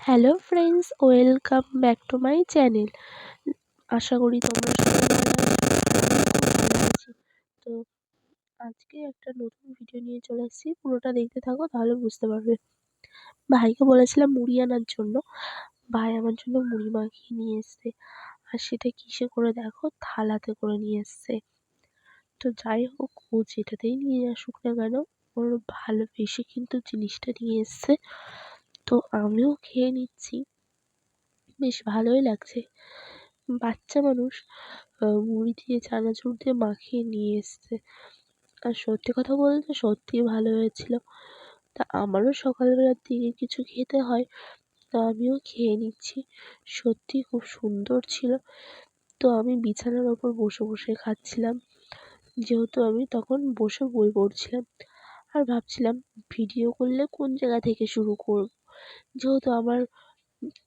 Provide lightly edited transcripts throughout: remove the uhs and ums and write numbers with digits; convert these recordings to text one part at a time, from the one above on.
Hello friends, welcome back to my channel. আশা করি তোমরা সবাই ভালো আছো। আমিও খুব ভালো আছি। তো আজকে একটা নতুন ভিডিও নিয়ে চলে এসেছি, পুরোটা দেখতে থাকো তাহলে বুঝতে পারবে। ভাইকে বলেছিলাম মুড়ি আনার জন্য, ভাই আমার জন্য মুড়ি মাখিয়ে নিয়ে এসছে। আর সেটা কিসে করে দেখো, থালাতে করে নিয়ে এসছে। তো যাই হোক, ও যেটাতেই নিয়ে আসুক না কেন, ওর ভালোবেসে কিন্তু জিনিসটা নিয়ে এসছে। তো আমিও খেয়ে নিচ্ছি, বেশ ভালোই লাগছে। বাচ্চা মানুষ মুড়ি দিয়ে চানাচুর দিয়ে মাখিয়ে নিয়ে এসছে। আর সত্যি কথা বলতে সত্যিই ভালো হয়েছিল। তা আমারও সকালবেলার দিকে কিছু খেতে হয়, তো আমিও খেয়ে নিচ্ছি। সত্যিই খুব সুন্দর ছিল। তো আমি বিছানার ওপর বসে বসে খাচ্ছিলাম, যেহেতু আমি তখন বসে বই পড়ছিলাম। আর ভাবছিলাম ভিডিও করলে কোন জায়গা থেকে শুরু করব, যেহেতু আমার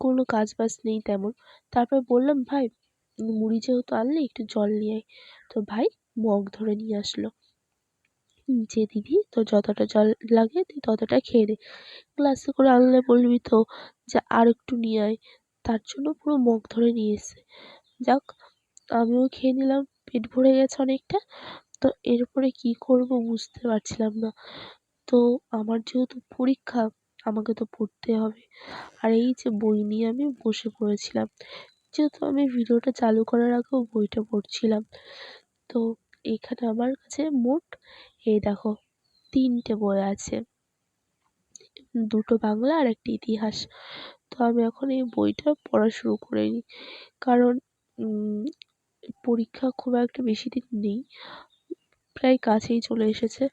কোনো কাজ বাজ নেই তেমন। তারপর বললাম, ভাই মুড়ি যেহেতু আনলি একটু জল নিয়ে আয়। তো ভাই মগ ধরে নিয়ে আসলো, যে দিদি তোর যতটা জল লাগে তুই ততটা খেয়ে নে, গ্লাসে করে আনলে বলবি তো যে আর একটু নিয়ে আয়। তার জন্য পুরো মগ ধরে নিয়ে এসছে। যাক, আমিও খেয়ে নিলাম, পেট ভরে গেছে অনেকটা। তো এরপরে কি করব বুঝতে পারছিলাম না। তো আমার যেহেতু পরীক্ষা, আমাকে তো পড়তে হবে। আর এই যে বই নিয়ে আমি বসে পড়েছিলাম, যেহেতু আমি ভিডিওটা চালু করার আগেও বইটা পড়ছিলাম। তো এখানে আমার কাছে মোট এই দেখো ৩টে বই আছে, ২টো বাংলা আর একটা ইতিহাস। তো আমি এখন এই বইটা পড়া শুরু করে নিই, কারণ পরীক্ষা খুব একটা বেশি দিন নেই, প্রায় কাছেই চলে এসেছে।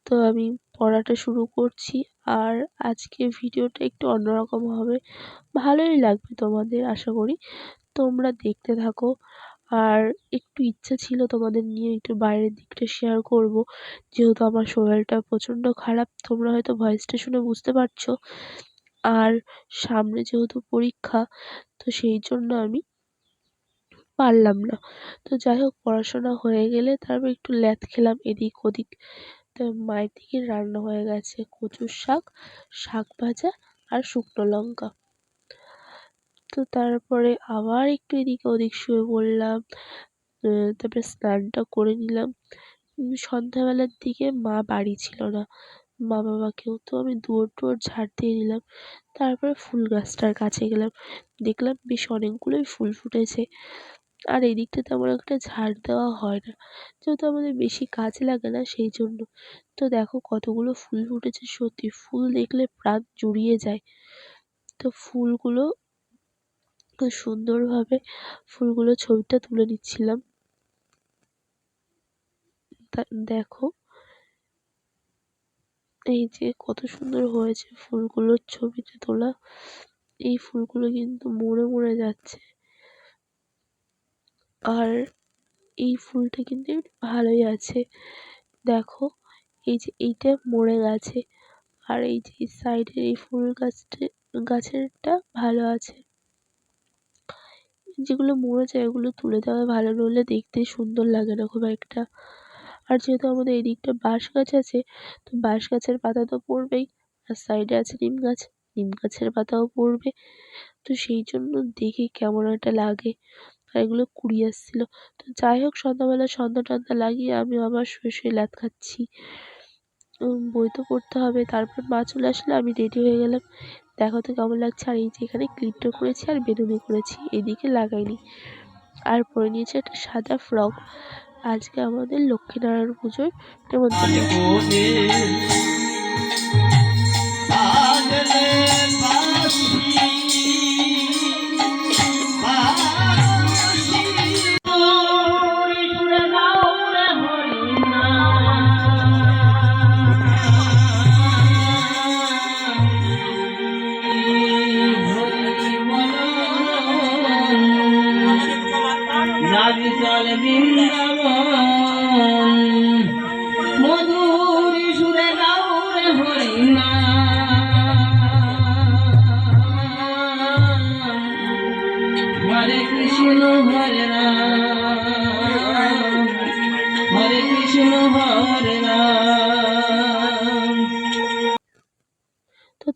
তো আমি পড়াটা শুরু করছি। আর আজকে ভিডিওটা একটু অন্যরকম হবে, ভালোই লাগবে তোমাদের আশা করি। তোমরা দেখতে থাকো। আর একটু ইচ্ছা ছিল তোমাদের নিয়ে একটু বাইরের দিকটা শেয়ার করব, যেহেতু আমার শরীরটা প্রচণ্ড খারাপ, তোমরা হয়তো ভয়েসটা শুনে বুঝতে পারছো। আর সামনে যেহেতু পরীক্ষা, তো সেই জন্য আমি পারলাম না। তো যাই হোক, পড়াশোনা হয়ে গেলে তারপর একটু ল্যাদ খেলাম এদিক ওদিক। তো মায়ের দিকে রান্না হয়ে গেছে কচুর শাক, শাক ভাজা আর শুকনো লঙ্কা। তো তারপরে আবার একটু এদিক ওদিক শুয়ে পড়লাম। তারপরে স্নানটা করে নিলাম। সন্ধ্যাবেলার দিকে মা বাড়ি ছিল না, মা বাবাকেও, তো আমি দুয়ার টুয়ার ঝাড় দিয়ে নিলাম। তারপরে ফুল গাছটার কাছে গেলাম, দেখলাম বেশ অনেকগুলোই ফুল ফুটেছে। আর এদিকটা তেমন একটা ঝাড় দেওয়া হয় না, যেহেতু আমাদের বেশি কাজ লাগে না সেই জন্য। তো দেখো কতগুলো ফুল ফুটেছে, সত্যি ফুল দেখলে প্রাণ জুড়িয়ে যায়। তো ফুলগুলো খুব সুন্দরভাবে ছবিটা তুলে নিচ্ছিলাম। দেখো এই যে কত সুন্দর হয়েছে ফুলগুলোর ছবিতে তোলা। এই ফুলগুলো কিন্তু মরে মরে যাচ্ছে, আর এই ফুলটা কিন্তু ভালোই আছে। দেখো এই যে এইটা মরে গেছে, আর এই যে সাইডের এই ফুল গাছেরটা ভালো আছে। যেগুলো মরে যায় ওগুলো তুলে দেওয়া ভালো, নইলে দেখতে সুন্দর লাগে না খুব একটা। আর যেহেতু আমাদের এদিকটা বাঁশ গাছ আছে, তো বাঁশ গাছের পাতা তো পড়বেই। আর সাইডে আছে নিম গাছ, নিম গাছের পাতাও পড়বে। তো সেই জন্য দেখে কেমন একটা লাগে। আর এগুলো কুড়ি আসছিল। তো যাই হোক, সন্ধ্যাবেলা সন্ধ্যা টন্ধা লাগিয়ে আমি আবার শুয়ে শুয়ে ল্যাদ খাচ্ছি। বই তো পড়তে হবে। তারপর মা চলে আসলে আমি রেডি হয়ে গেলাম। দেখো তো কেমন লাগছে। আর এই যে এখানে ক্লিপটা করেছি আর বেনুনি করেছি, এদিকে লাগাইনি। আর পরে নিয়েছি একটা সাদা ফ্রক। আজকে আমাদের লক্ষ্মীনারায়ণ পুজোর চল বৃন্দাবন মধুর সুরে গাও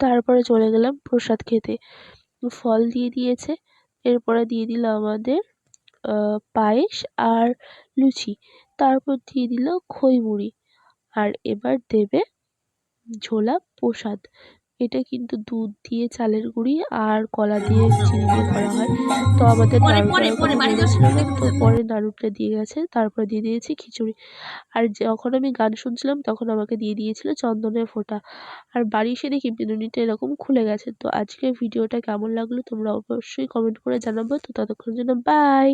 তারপরে চলে গেলাম প্রসাদ খেতে। ফল দিয়ে দিয়েছে, এরপরে দিয়ে দিল আমাদের পায়েস আর লুচি, তারপর দিয়ে দিল খই মুড়ি, আর এবার দেবে ঝোলা প্রসাদ। এটা কিন্তু দুধ দিয়ে, চালের গুঁড়ি আর কলা দিয়ে, চিনি দিয়ে করা হয়। তো আমাদের নাড়ুটার কথা বলেছিল না, তো পরে নাড়ুটা দিয়ে গেছে, তারপরে দিয়ে দিয়েছি খিচুড়ি। আর যখন আমি গান শুনছিলাম তখন আমাকে দিয়ে দিয়েছিল চন্দনের ফোঁটা। আর বাড়ি এসে দেখি বিনুনিটা এরকম খুলে গেছে। তো আজকের ভিডিওটা কেমন লাগলো তোমরা অবশ্যই কমেন্ট করে জানাবো। তো ততক্ষণের জন্য বাই।